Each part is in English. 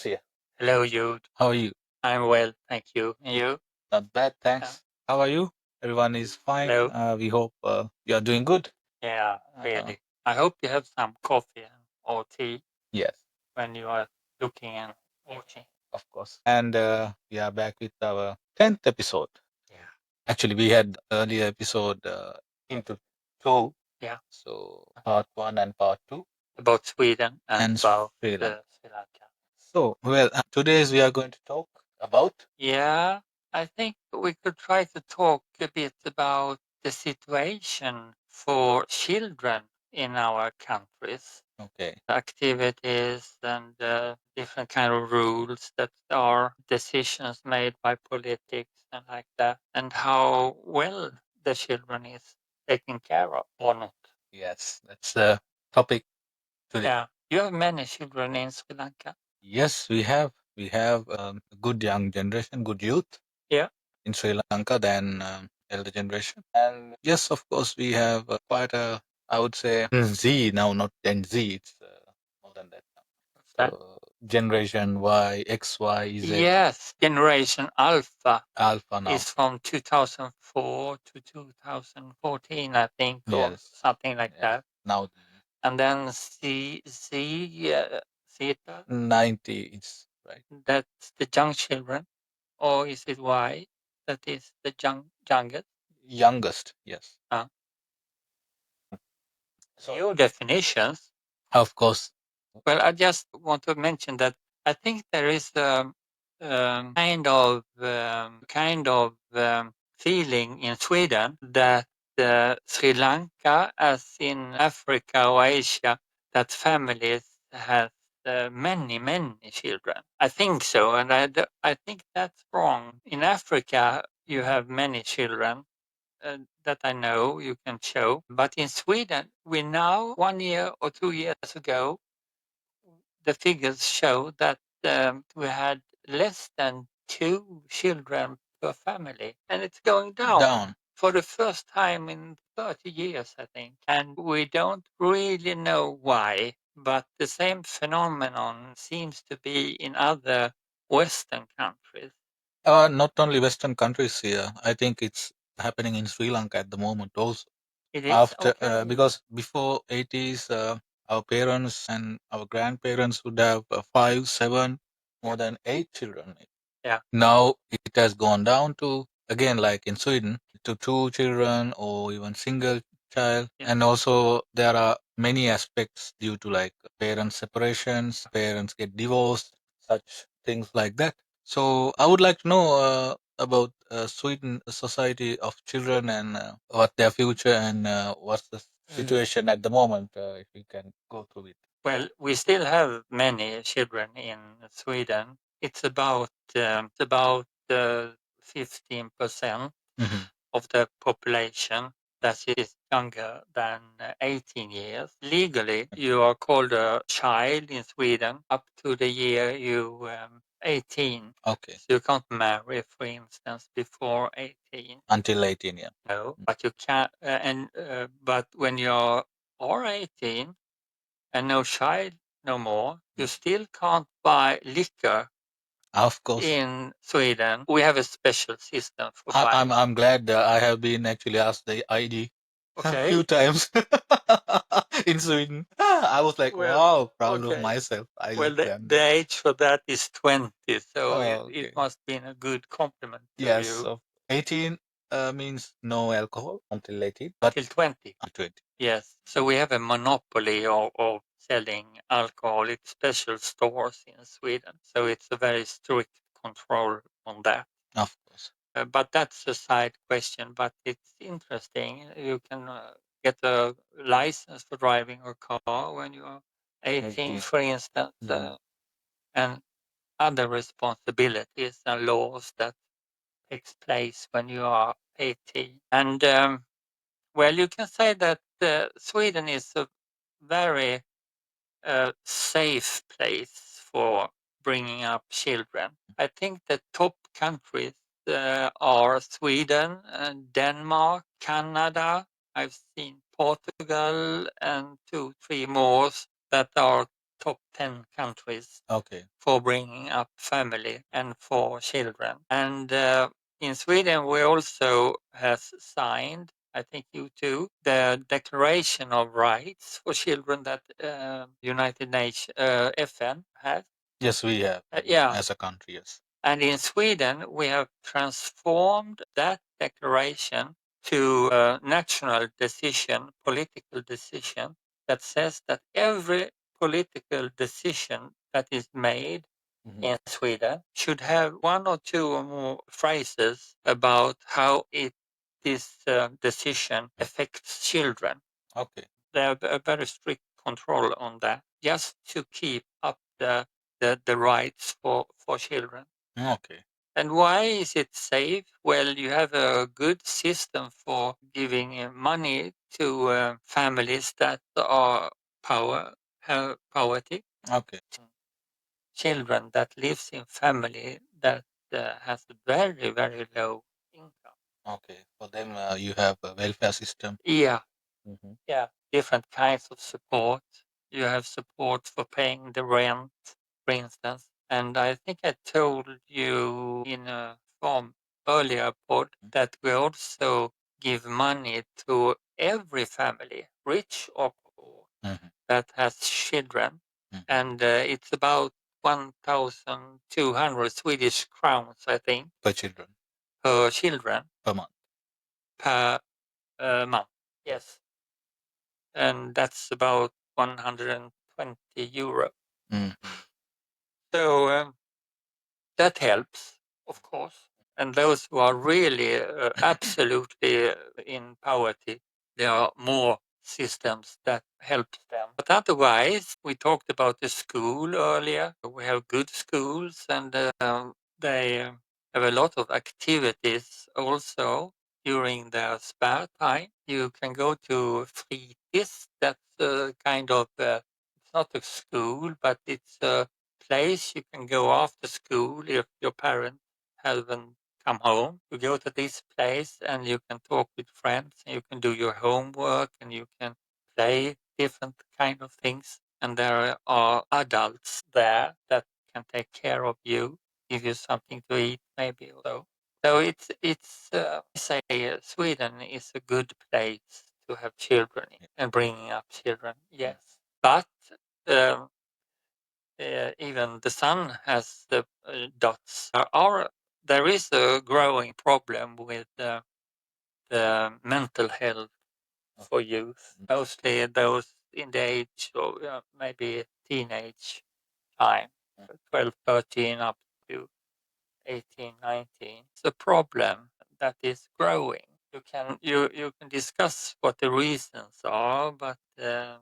Here. Hello, Jude. How are you? I'm well, thank you. And you? Not bad, thanks. How are you? Everyone is fine. Hello. We hope you are doing good. Yeah, really. I hope you have some coffee or tea Yes, when you are looking and watching. of course. And we are back with our 10th episode. Yeah. Actually, we had earlier episode into two. Yeah. So part one and part two. About Sweden and And about Sri Lanka. Sri Lanka. So, well, today we are going to talk about. Yeah, I think we could try to talk a bit about the situation for children in our countries. Okay. Activities and different kind of rules that are decisions made by politics and like that, and how well the children is taken care of or not. Yes, that's the topic today. Yeah, you have many children in Sri Lanka. Yes, we have. We have a good young generation, good youth. Yeah. In Sri Lanka than elder generation. And yes, of course, we have quite a, I would say, Z now, not Gen Z. It's more than that now. What's that? So Generation Y, X, Y, Z, Yes, Generation Alpha Alpha now. is from 2004 to 2014, I think, or Yes, something like yes. that. Now And then Zeta, 90 is right. that's the young children, or is it Y that is the youngest? Youngest, yes. So, Your definitions. of course. Well, I just want to mention that I think there is a kind of feeling in Sweden that Sri Lanka, as in Africa or Asia, that families have many children. I think so, and I think that's wrong. In Africa, you have many children. That I know you can show. But in Sweden, we now, 1 year or 2 years ago, the figures show that we had less than 2 children per family, and it's going down for the first time in 30 years, I think. And we don't really know why, but the same phenomenon seems to be in other Western countries. Not only Western countries here. I think it's happening in Sri Lanka at the moment also. It is After okay. because before 80s, our parents and our grandparents would have 5, 7, more than 8 children. Yeah. Now it has gone down to again like in Sweden to 2 children or even single child. Yeah. And also there are many aspects due to like parent separations, parents get divorced, such things like that. So I would like to know about Sweden society of children and what their future and what's the situation at the moment. If we can go through it. Well, we still have many children in Sweden. It's about 15% of the population that is younger than 18 years. Legally, you are called a child in Sweden up to the year you 18. Okay. So you can't marry, for instance, before 18. Until 18, yeah. No, but you can. But when you are 18 and no child no more, you still can't buy liquor. Of course. In Sweden, we have a special system for buying. I'm glad that I have been actually asked the ID a few times in Sweden. I was like, wow, proud of myself. I Well, let them. the age for that is 20, so Oh, it okay. must be a good compliment to Yes, you. so 18 means no alcohol until 18, but Till 20. 20. Yes, so we have a monopoly of selling alcohol. It's special stores in Sweden, so it's a very strict control on that. Of course. But that's a side question, but it's interesting. You can get a license for driving a car when you are 18, for instance, and other responsibilities and laws that takes place when you are 18. And well, you can say that Sweden is a very safe place for bringing up children. I think the top countries are Sweden, and Denmark, Canada. I've seen Portugal and 2, 3 more that are top 10 countries Okay. for bringing up family and for children. And in Sweden, we also has signed, I think you too, the Declaration of Rights for Children that United Nations, FN has. Yes, we have Yeah. as a country. Yes. And in Sweden, we have transformed that declaration to a national decision, political decision, that says that every political decision that is made in Sweden should have one or two or more phrases about how this decision affects children. Okay. They have a very strict control on that, just to keep up the rights for children. Okay. And why is it safe? Well, you have a good system for giving money to families that are have poverty. Okay. Children that lives in family that has a very, very low income. Okay. For them, you have a welfare system. Yeah, Hmm. yeah, different kinds of support. You have support for paying the rent, for instance. And I think I told you in a form earlier pod that we also give money to every family, rich or poor, that has children. And it's about 1,200 Swedish crowns, I think, Per children per children per month. per month. Yes. And that's about 120 euro. Mm. So that helps, of course. And those who are really absolutely in poverty, there are more systems that help them. But otherwise, we talked about the school earlier. We have good schools, and they have a lot of activities also during their spare time. You can go to fritids. That's a kind of it's not a school, but it's a place you can go after school if your parents haven't come home. You go to this place and you can talk with friends, and you can do your homework, and you can play different kind of things. And there are adults there that can take care of you, give you something to eat, maybe. So it's say Sweden is a good place to have children in and bringing up children. Yes, but um, even the sun has the dots. There is a growing problem with the mental health for youth, mostly those in the age of maybe teenage time, 12, 13 up to 18, 19. It's a problem that is growing. You can discuss what the reasons are, but they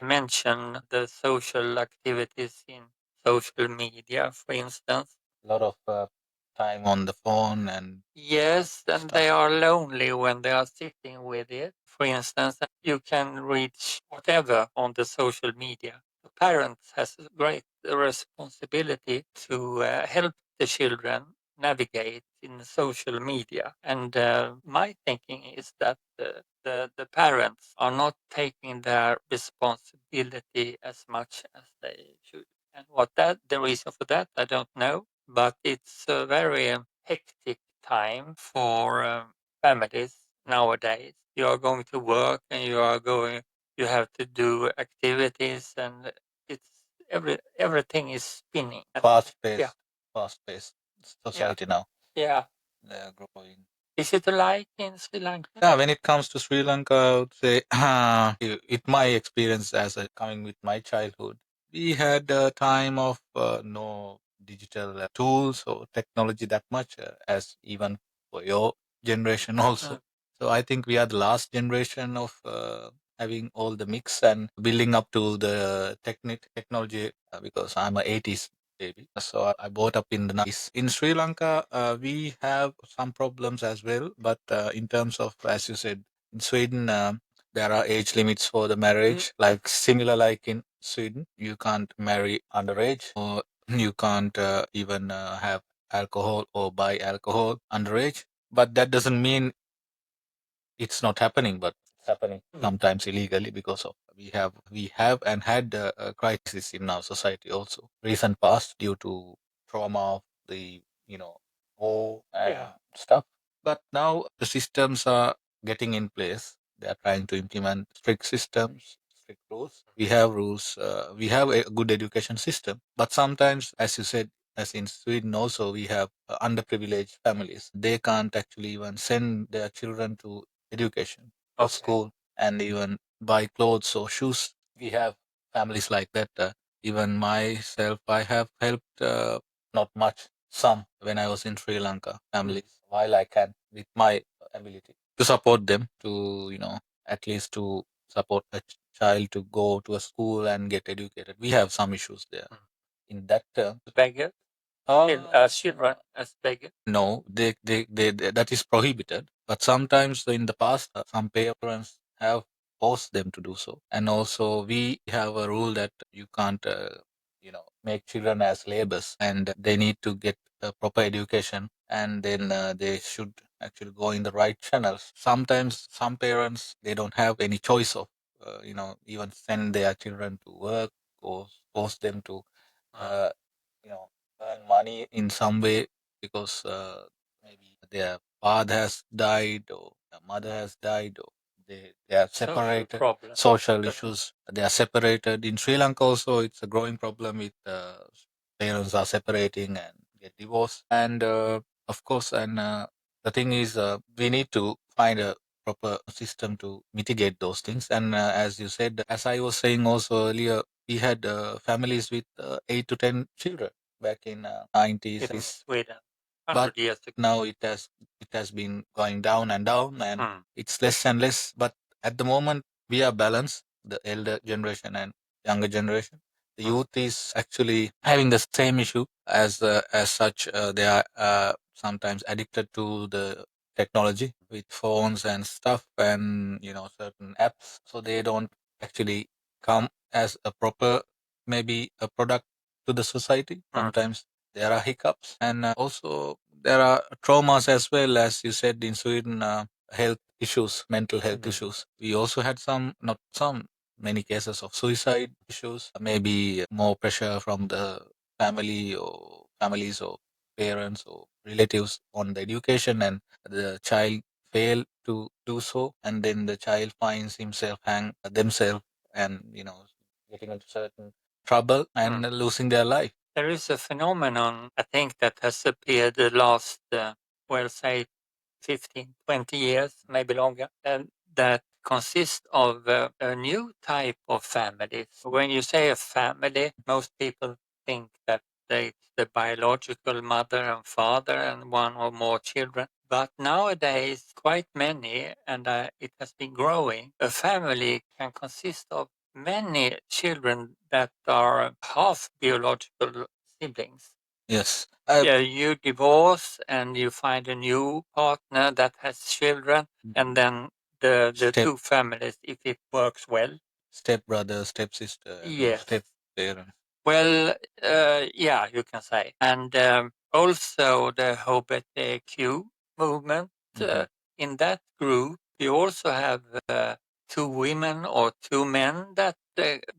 mention the social activities in social media, for instance. A lot of time on the phone and yes, and they are lonely when they are sitting with it. For instance, you can reach whatever on the social media. The parents has a great responsibility to help the children navigate in social media. And my thinking is that the parents are not taking their responsibility as much as they should. And what that the reason for that, I don't know. But it's a very hectic time for families nowadays. You are going to work and you have to do activities, and it's everything is spinning. Fast paced, yeah, fast paced society now. Yeah. They're growing. Is it like in Sri Lanka? Yeah, when it comes to Sri Lanka, I would say, it my experience as coming with my childhood, we had a time of no digital tools or technology that much as even for your generation also. So I think we are the last generation of having all the mix and building up to the technology because I'm a 80s baby. So I brought up in the 90s. In Sri Lanka, we have some problems as well, but in terms of, as you said, in Sweden, there are age limits for the marriage, like similar like in Sweden. You can't marry underage, or you can't even have alcohol or buy alcohol underage. But that doesn't mean it's not happening, but happening sometimes illegally because of we have and had a crisis in our society also recent past due to trauma of the war and stuff. But now the systems are getting in place. They are trying to implement strict systems, strict rules. We have rules. We have a good education system, but sometimes, as you said, as in Sweden also, we have underprivileged families. They can't actually even send their children to education or school and even buy clothes or shoes. We have families like that. Even myself, I have helped not much, some when I was in Sri Lanka families, while I can with my ability to support them to at least to support a child to go to a school and get educated. We have some issues there in that term. Beggar? Children as beggar? No, that is prohibited. But sometimes in the past, some parents have forced them to do so. And also, we have a rule that you can't, make children as laborers, and they need to get a proper education, and then they should actually go in the right channels. Sometimes some parents they don't have any choice of, even send their children to work or force them to, uh, you know earn money in some way because maybe their father has died or their mother has died or they are separated. Social issues. They are separated. In Sri Lanka also, it's a growing problem with parents are separating and get divorced. And of course, and the thing is, we need to find a proper system to mitigate those things. And as you said, as I was saying also earlier, we had families with 8 to 10 children back in 90s. In Sweden, but 100 years ago. Now it has been going down and down, and it's less and less. But at the moment, we are balanced, the elder generation and younger generation. The youth is actually having the same issue as such. They are sometimes addicted to the technology with phones and stuff, and certain apps, so they don't actually come as a proper, maybe a product to the society. Sometimes there are hiccups, and also there are traumas as well, as you said in Sweden. Health issues, mental health issues. We also had some, not some, many cases of suicide issues. Maybe more pressure from the families or parents or relatives on the education, and the child fail to do so, and then the child finds himself hang themselves, and getting into certain trouble and losing their life. There is a phenomenon, I think, that has appeared the last, say, 15, 20 years, maybe longer, that consists of a new type of families. When you say a family, most people think that it's the biological mother and father and one or more children. But nowadays, quite many, and it has been growing. A family can consist of many children that are half biological siblings. Yes. Yeah, you divorce and you find a new partner that has children, and then the two families, if it works well. Step brother, step sister, yes, step parent. Well, yeah, you can say. And also the HBTQ movement. In that group, you also have two women or two men that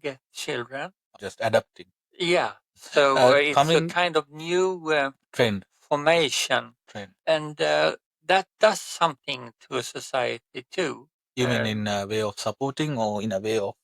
get children. Just adapting. Yeah. So it's a kind of new trend formation, and that does something to a society too. You mean in a way of supporting or in a way of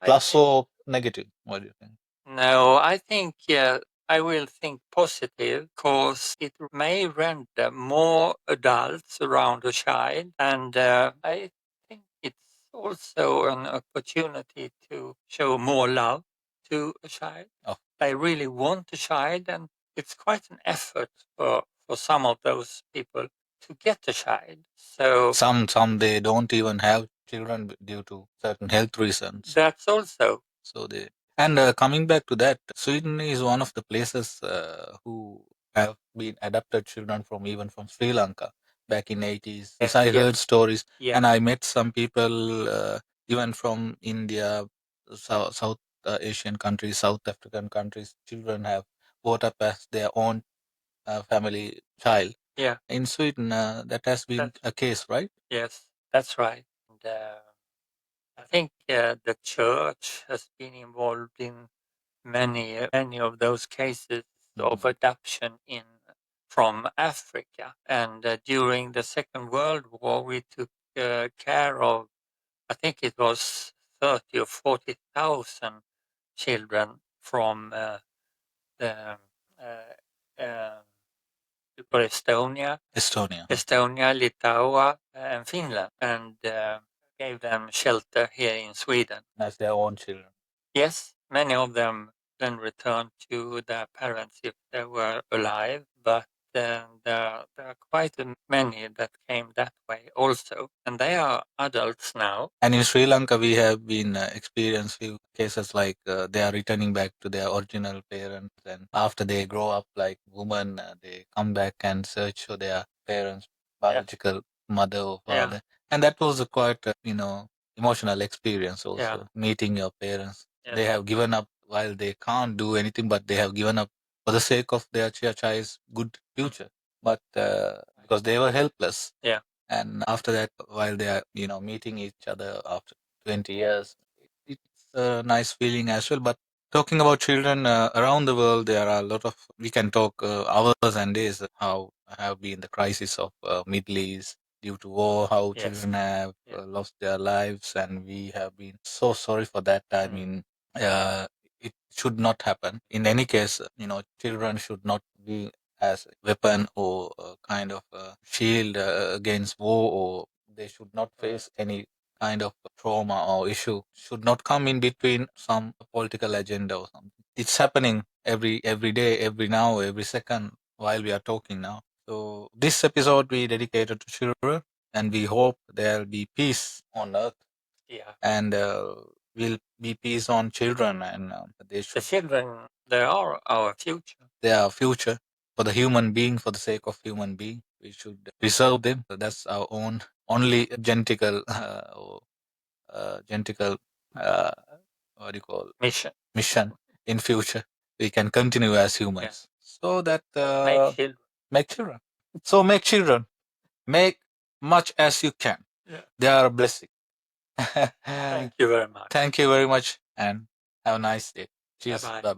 plus or negative? What do you think? No, I think I will think positive because it may render more adults around a child, and I think it's also an opportunity to show more love to a child. Oh. They really want a child, and it's quite an effort for some of those people to get a child. So some they don't even have children due to certain health reasons. That's also. So they and coming back to that, Sweden is one of the places who have been adopted children from even from Sri Lanka back in 80s. Yes, I heard stories, and I met some people even from India, South Asian countries, South African countries. Children have brought up as their own family child. Yeah. In Sweden, that has been a case, right? Yes, that's right. And, I think the church has been involved in many of those cases of adoption from Africa. And during the Second World War, we took care of, I think it was 30 or 40,000 children from the Estonia, Estonia, Lithuania, and Finland, and gave them shelter here in Sweden. As their own children. Yes, many of them then returned to their parents if they were alive, but there are quite many that came that way also, and they are adults now. And in Sri Lanka, we have been experienced few cases like they are returning back to their original parents, and after they grow up like women, they come back and search for their parents, biological mother or father, and that was a quite emotional experience also. Meeting your parents, they have given up while they can't do anything, but they have given up for the sake of their child's good future. But because they were helpless, and after that while they are meeting each other after 20 years, it's a nice feeling as well. But talking about children around the world, there are a lot of, we can talk hours and days how have been the crisis of Middle East due to war, how children have lost their lives, and we have been so sorry for that. I mean, uh, it should not happen in any case. Children should not be as a weapon or a kind of shield against war, or they should not face any kind of trauma or issue, should not come in between some political agenda or something. It's happening every day, every now, every second while we are talking now. So this episode we dedicated to children, and we hope there'll be peace on earth. And will be peace on children, and they should. The children, they are our future. They are future for the human being, for the sake of human being. We should preserve them. That's our own only genetical or genetical what do you call mission in future. We can continue as humans. So that make children. So make children. Make much as you can. They are a blessing. Thank you very much. Thank you very much, and have a nice day. Cheers. Bye.